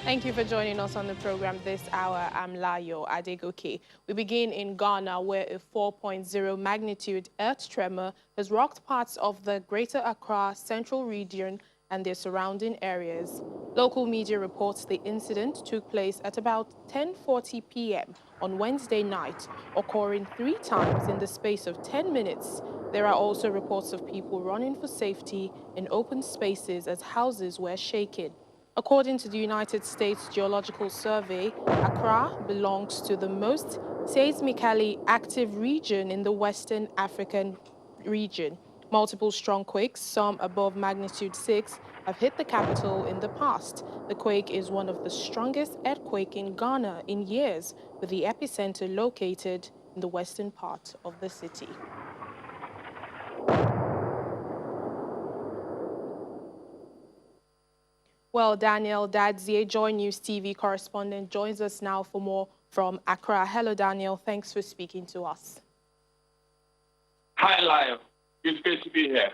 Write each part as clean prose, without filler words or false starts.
Thank you for joining us on the program this hour. I'm Layo Adegoke. We begin in Ghana, where a 4.0 magnitude earth tremor has rocked parts of the Greater Accra Central Region and their surrounding areas. Local media reports the incident took place at about 10:40 p.m. on Wednesday night, occurring 3 times in the space of 10 minutes. There are also reports of people running for safety in open spaces as houses were shaken. According to the United States Geological Survey, Accra belongs to the most seismically active region in the Western African region. Multiple strong quakes, some above magnitude 6, have hit the capital in the past. The quake is one of the strongest earthquakes in Ghana in years, with the epicenter located in the western part of the city. Well, Daniel Dadzie, Joy News TV correspondent, joins us now for more from Accra. Hello, Daniel. Thanks for speaking to us. Hi, Lion. It's great to be here.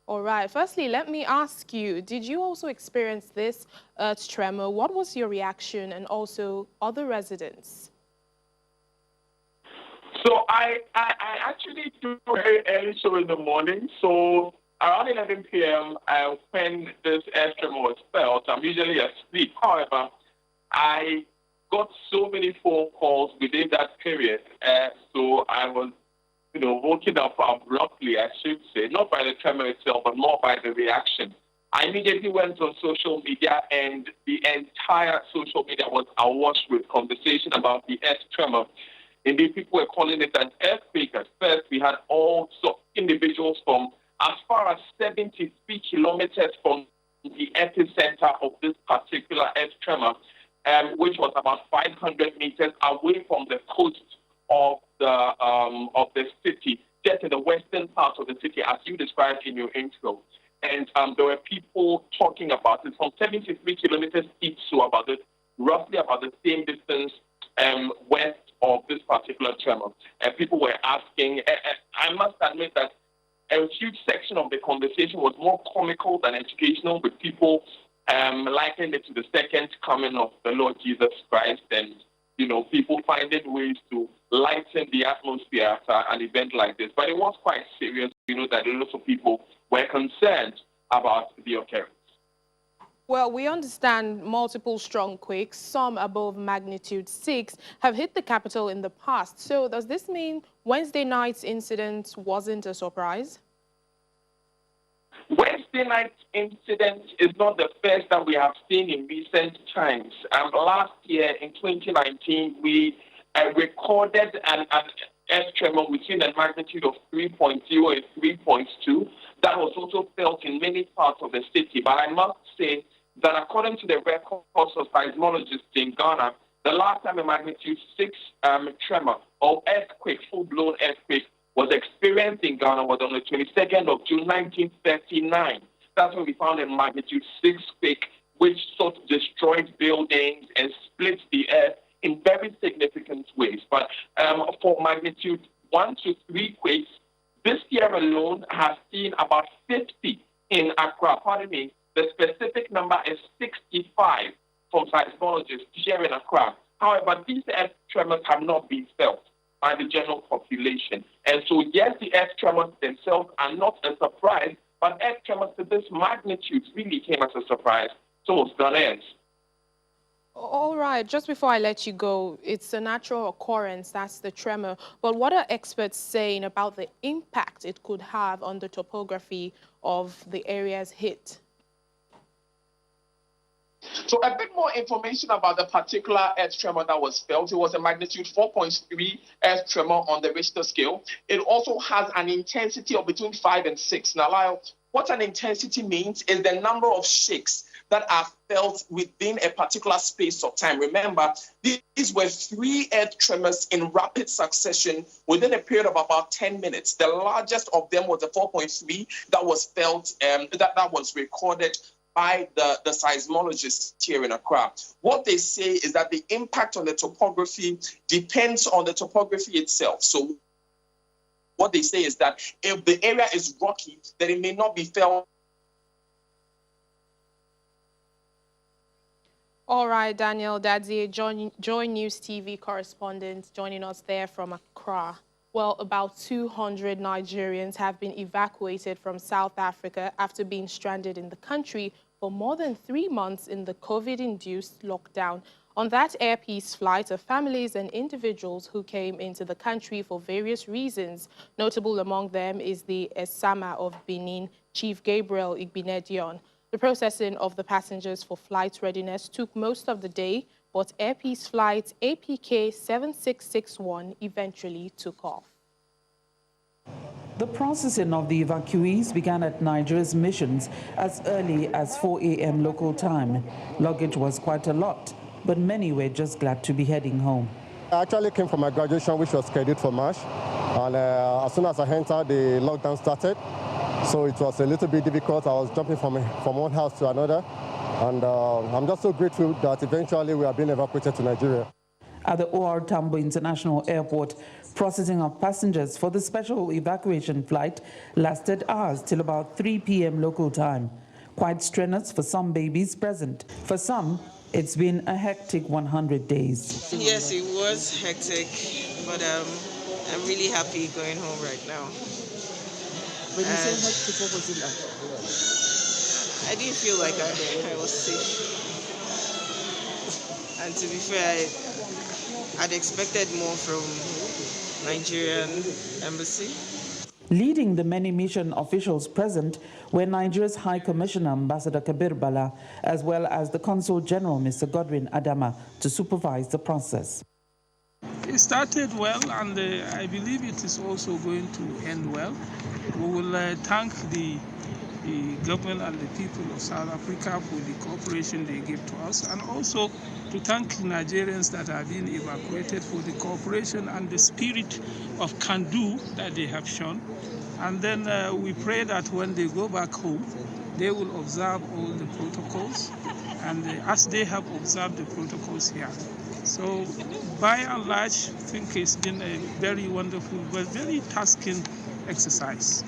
All right. Firstly, let me ask you, did you also experience this earth tremor? What was your reaction and also other residents? So I actually do very early show in the morning. So around 11 p.m. When this earth tremor was felt, I'm usually asleep. However, I got so many phone calls within that period. So I was, woken up abruptly, I should say, not by the tremor itself, but more by the reaction. I immediately went on social media, and the entire social media was awash with conversation about the earth tremor. Indeed, people were calling it an earthquake at first. We had all sorts of individuals from as far as 73 kilometers from the epicenter of this particular earth tremor, which was about 500 meters away from the coast of the city, just in the western part of the city, as you described in your intro. And there were people talking about it from 73 kilometers east, so roughly about the same distance west of this particular tremor. And people were asking, I must admit that a huge section of the conversation was more comical than educational, with people likening it to the second coming of the Lord Jesus Christ, and people finding ways to lighten the atmosphere after an event like this. But it was quite serious. That a lot of people were concerned about the occurrence. Well, we understand multiple strong quakes, some above magnitude 6, have hit the capital in the past. So does this mean Wednesday night's incident wasn't a surprise? Wednesday night incident is not the first that we have seen in recent times. Last year, in 2019, we recorded an earth tremor between a magnitude of 3.0 and 3.2 that was also felt in many parts of the city. But I must say that according to the records of seismologists in Ghana, the last time a magnitude 6 tremor or earthquake, full-blown earthquake, was experienced in Ghana was on the 22nd of June 1939. That's when we found a magnitude 6 quake, which sort of destroyed buildings and split the earth in very significant ways. But for magnitude 1 to 3 quakes, this year alone has seen about 50 in Accra. Pardon me, the specific number is 65 from seismologists here in Accra. However, these earth tremors have not been felt by the general population. And so, yes, the earth tremors themselves are not a surprise, but earth tremors to this magnitude really came as a surprise to most Ghanaians. All right, just before I let you go, it's a natural occurrence, that's the tremor. But what are experts saying about the impact it could have on the topography of the areas hit? So a bit more information about the particular earth tremor that was felt. It was a magnitude 4.3 earth tremor on the Richter scale. It also has an intensity of between 5 and 6. Now, Lyle, what an intensity means is the number of shakes that are felt within a particular space of time. Remember, these were 3 earth tremors in rapid succession within a period of about 10 minutes. The largest of them was the 4.3 that was felt, that was recorded by the seismologists here in Accra. What they say is that the impact on the topography depends on the topography itself. So what they say is that if the area is rocky, then it may not be felt. All right, Daniel Dadzie, Joy News TV correspondent, joining us there from Accra. Well, about 200 Nigerians have been evacuated from South Africa after being stranded in the country for more than 3 months in the COVID-induced lockdown. On that Air Peace flight of families and individuals who came into the country for various reasons. Notable among them is the Esama of Benin, Chief Gabriel Igbinedion. The processing of the passengers for flight readiness took most of the day, but Air Peace flight APK 7661 eventually took off. The processing of the evacuees began at Nigeria's missions as early as 4 a.m. local time. Luggage was quite a lot, but many were just glad to be heading home. I actually came from my graduation, which was scheduled for March, and as soon as I entered, the lockdown started. So it was a little bit difficult. I was jumping from one house to another. And I'm just so grateful that eventually we are being evacuated to Nigeria. At the OR Tambo International Airport, processing of passengers for the special evacuation flight lasted hours till about 3 p.m. local time. Quite strenuous for some babies present. For some, it's been a hectic 100 days. Yes, it was hectic, but I'm really happy going home right now. When you say hectic, what was it like? I didn't feel like I was sick. And to be fair, I'd expected more from Nigerian embassy. Leading the many mission officials present were Nigeria's High Commissioner, Ambassador Kabir Bala, as well as the Consul General, Mr. Godwin Adama, to supervise the process. It started well, and I believe it is also going to end well. We will thank the government and the people of South Africa for the cooperation they give to us, and also to thank Nigerians that have been evacuated for the cooperation and the spirit of can-do that they have shown. And then we pray that when they go back home, they will observe all the protocols, and as they have observed the protocols here. So by and large, I think it's been a very wonderful but very tasking exercise.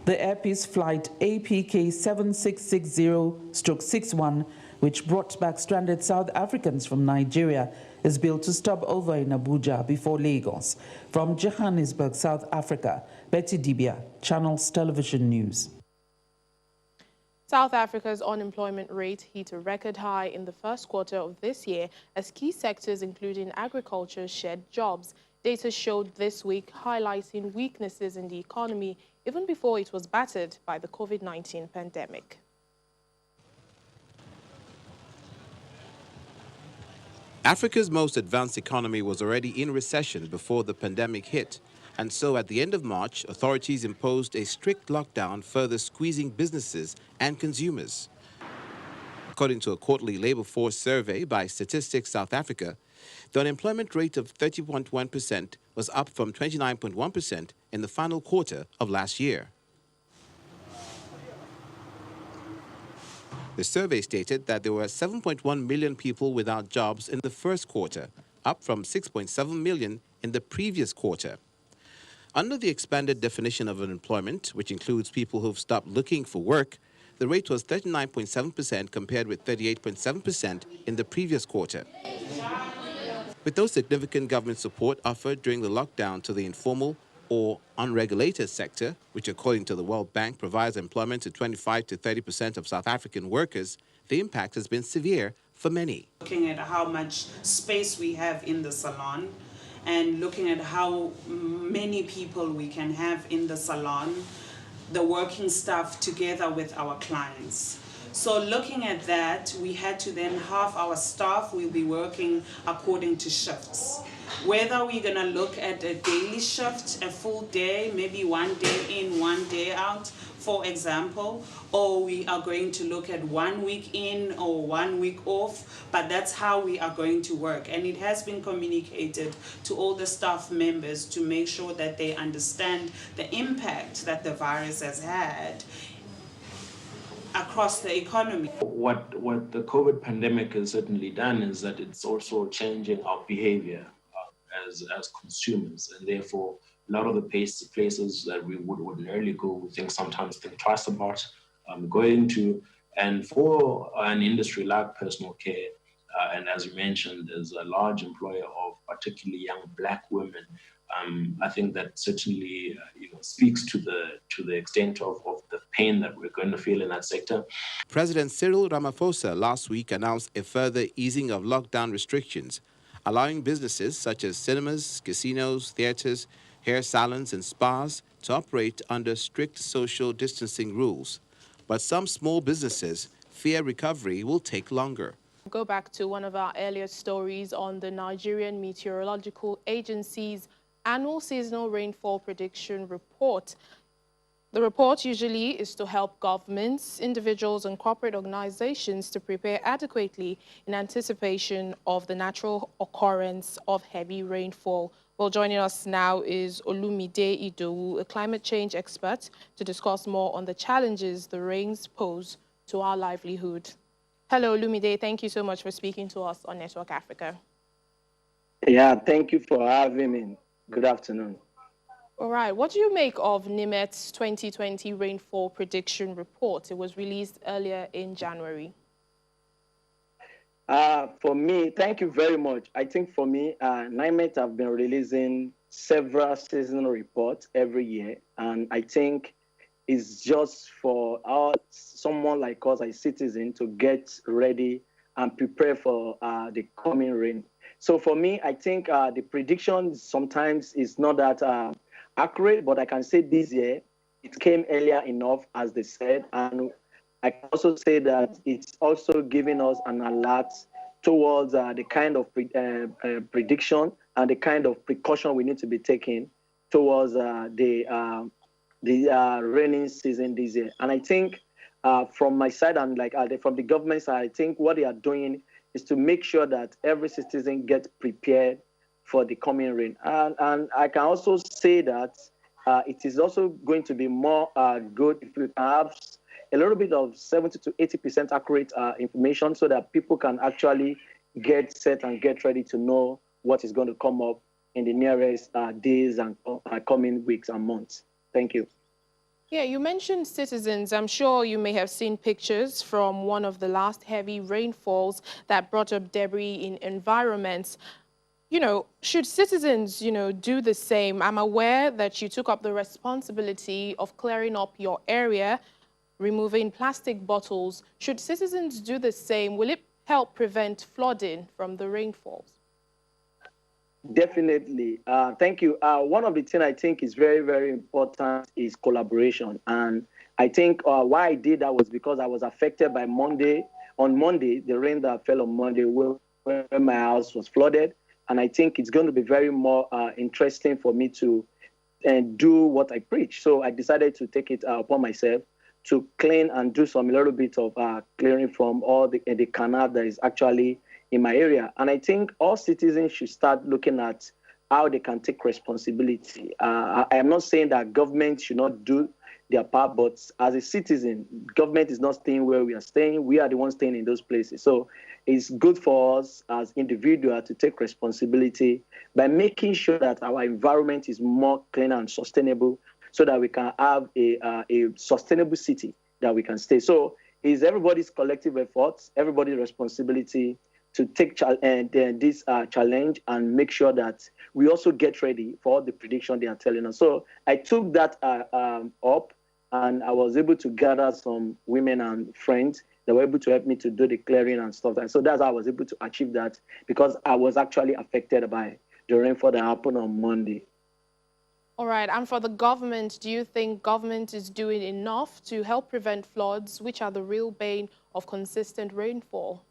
The Air Peace flight APK 7660-61, which brought back stranded South Africans from Nigeria, is built to stop over in Abuja before Lagos. From Johannesburg, South Africa, Betty Dibia, Channels Television News. South Africa's unemployment rate hit a record high in the first quarter of this year as key sectors including agriculture shed jobs. Data showed this week highlighting weaknesses in the economy even before it was battered by the COVID-19 pandemic. Africa's most advanced economy was already in recession before the pandemic hit. And so at the end of March, authorities imposed a strict lockdown, further squeezing businesses and consumers. According to a quarterly labor force survey by Statistics South Africa, the unemployment rate of 30.1% was up from 29.1% in the final quarter of last year. The survey stated that there were 7.1 million people without jobs in the first quarter, up from 6.7 million in the previous quarter. Under the expanded definition of unemployment, which includes people who've stopped looking for work, the rate was 39.7% compared with 38.7% in the previous quarter. With no significant government support offered during the lockdown to the informal or unregulated sector, which according to the World Bank provides employment to 25 to 30% of South African workers, the impact has been severe for many. Looking at how much space we have in the salon, and looking at how many people we can have in the salon, the working staff together with our clients. So looking at that, we had to then have our staff will be working according to shifts. Whether we're gonna look at a daily shift, a full day, maybe 1 day in, 1 day out, for example, or we are going to look at 1 week in or 1 week off, but that's how we are going to work. And it has been communicated to all the staff members to make sure that they understand the impact that the virus has had across the economy. What the COVID pandemic has certainly done is that it's also changing our behavior as consumers, and therefore a lot of the places that we would ordinarily go, we sometimes think twice about going to. And for an industry like personal care, and as you mentioned, is a large employer of particularly young Black women. I think that certainly speaks to the extent of the pain that we're going to feel in that sector. President Cyril Ramaphosa last week announced a further easing of lockdown restrictions, allowing businesses such as cinemas, casinos, theaters, hair salons and spas to operate under strict social distancing rules. But some small businesses fear recovery will take longer. Go back to one of our earlier stories on the Nigerian Meteorological Agency's annual seasonal rainfall prediction report. The report usually is to help governments, individuals and corporate organizations to prepare adequately in anticipation of the natural occurrence of heavy rainfall. Well, joining us now is Olumide Idowu, a climate change expert, to discuss more on the challenges the rains pose to our livelihood. Hello, Olumide. Thank you so much for speaking to us on Network Africa. Yeah, thank you for having me. Good afternoon. All right. What do you make of NIMET's 2020 rainfall prediction report? It was released earlier in January. For me, thank you very much. I think for me, NIMET have been releasing several seasonal reports every year. And I think it's just for someone like us, as citizens, to get ready and prepare for the coming rain. So for me, I think the prediction sometimes is not that accurate, but I can say this year, it came earlier enough, as they said. And I can also say that it's also giving us an alert towards the kind of prediction and the kind of precaution we need to be taking towards the rainy season this year. And I think from my side and from the government side, I think what they are doing is to make sure that every citizen gets prepared for the coming rain. And I can also say that it is also going to be more good if we can have a little bit of 70 to 80% accurate information so that people can actually get set and get ready to know what is going to come up in the nearest days and coming weeks and months. Thank you. Yeah, you mentioned citizens. I'm sure you may have seen pictures from one of the last heavy rainfalls that brought up debris in environments. Should citizens, do the same? I'm aware that you took up the responsibility of clearing up your area, removing plastic bottles. Should citizens do the same? Will it help prevent flooding from the rainfalls? Definitely. Thank you. One of the things I think is very, very important is collaboration. And I think why I did that was because I was affected by Monday. On Monday, the rain that fell on Monday where my house was flooded. And I think it's going to be very more interesting for me to do what I preach. So I decided to take it upon myself to clean and do a little bit of clearing from all the canal that is actually in my area. And I think all citizens should start looking at how they can take responsibility. I am not saying that government should not do their part, but as a citizen, government is not staying where we are staying. We are the ones staying in those places. So it's good for us as individuals to take responsibility by making sure that our environment is more clean and sustainable so that we can have a sustainable city that we can stay. So it's everybody's collective efforts, everybody's responsibility to take this challenge and make sure that we also get ready for all the prediction they are telling us. So I took that up, and I was able to gather some women and friends that were able to help me to do the clearing and stuff. So that's how I was able to achieve that, because I was actually affected by the rainfall that happened on Monday. All right. And for the government, do you think government is doing enough to help prevent floods, which are the real bane of consistent rainfall?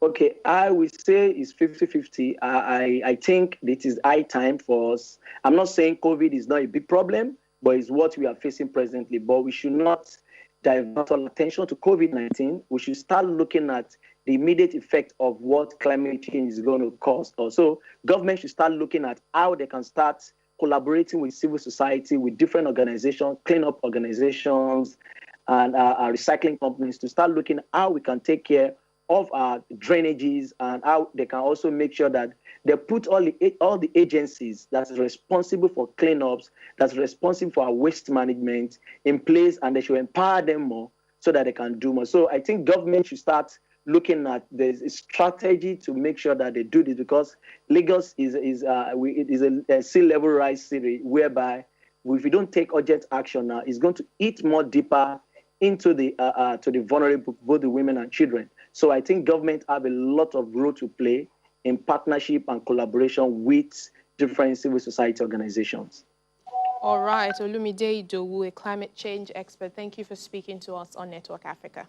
Okay, I would say it's 50-50. I think it is high time for us. I'm not saying COVID is not a big problem, but it's what we are facing presently. But we should not divert our attention to COVID-19. We should start looking at the immediate effect of what climate change is going to cause. Also, government should start looking at how they can start collaborating with civil society, with different organizations, cleanup organizations, and recycling companies to start looking at how we can take care of our drainages, and how they can also make sure that they put all the agencies that's responsible for cleanups, that's responsible for our waste management in place, and they should empower them more so that they can do more. So I think government should start looking at the strategy to make sure that they do this, because Lagos is a sea level rise city whereby if we don't take urgent action now, it's going to eat more deeper into the to the vulnerable, both the women and children. So I think government have a lot of role to play in partnership and collaboration with different civil society organizations. All right, Olumide Idowu, a climate change expert. Thank you for speaking to us on Network Africa.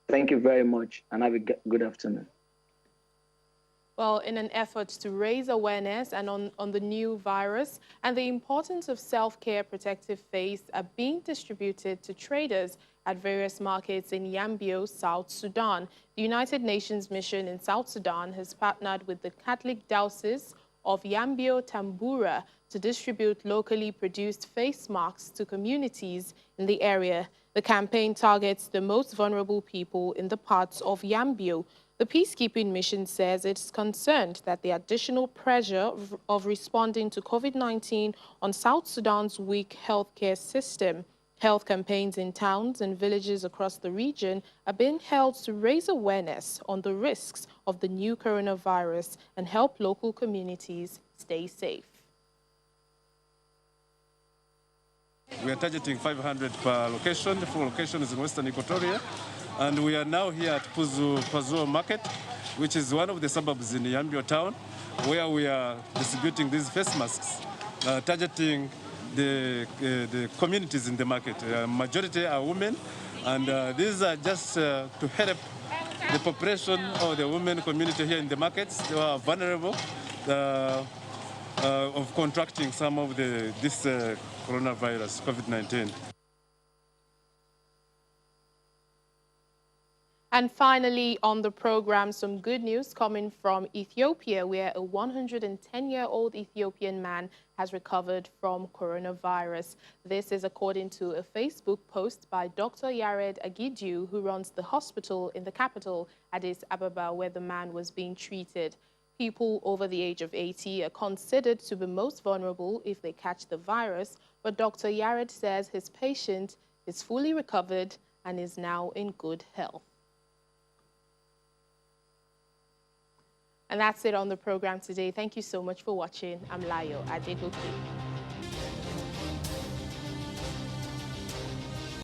Thank you very much, and have a good afternoon. Well, in an effort to raise awareness and on the new virus and the importance of self-care protective face are being distributed to traders at various markets in Yambio, South Sudan. The United Nations mission in South Sudan has partnered with the Catholic Diocese of Yambio Tambura to distribute locally produced face masks to communities in the area. The campaign targets the most vulnerable people in the parts of Yambio. The peacekeeping mission says it's concerned that the additional pressure of responding to COVID-19 on South Sudan's weak healthcare system. Health campaigns in towns and villages across the region are being held to raise awareness on the risks of the new coronavirus and help local communities stay safe. We are targeting 500 per location. The 4 locations in Western Equatoria. And we are now here at Pazuo Market, which is one of the suburbs in Yambio town, where we are distributing these face masks, targeting the communities in the market. Majority are women, and these are just to help the population or the women community here in the markets who are vulnerable of contracting some of this coronavirus, COVID-19. And finally, on the program, some good news coming from Ethiopia, where a 110-year-old Ethiopian man has recovered from coronavirus. This is according to a Facebook post by Dr. Yared Agidiu, who runs the hospital in the capital, Addis Ababa, where the man was being treated. People over the age of 80 are considered to be most vulnerable if they catch the virus, but Dr. Yared says his patient is fully recovered and is now in good health. And that's it on the program today. Thank you so much for watching. I'm Layo Adegoke.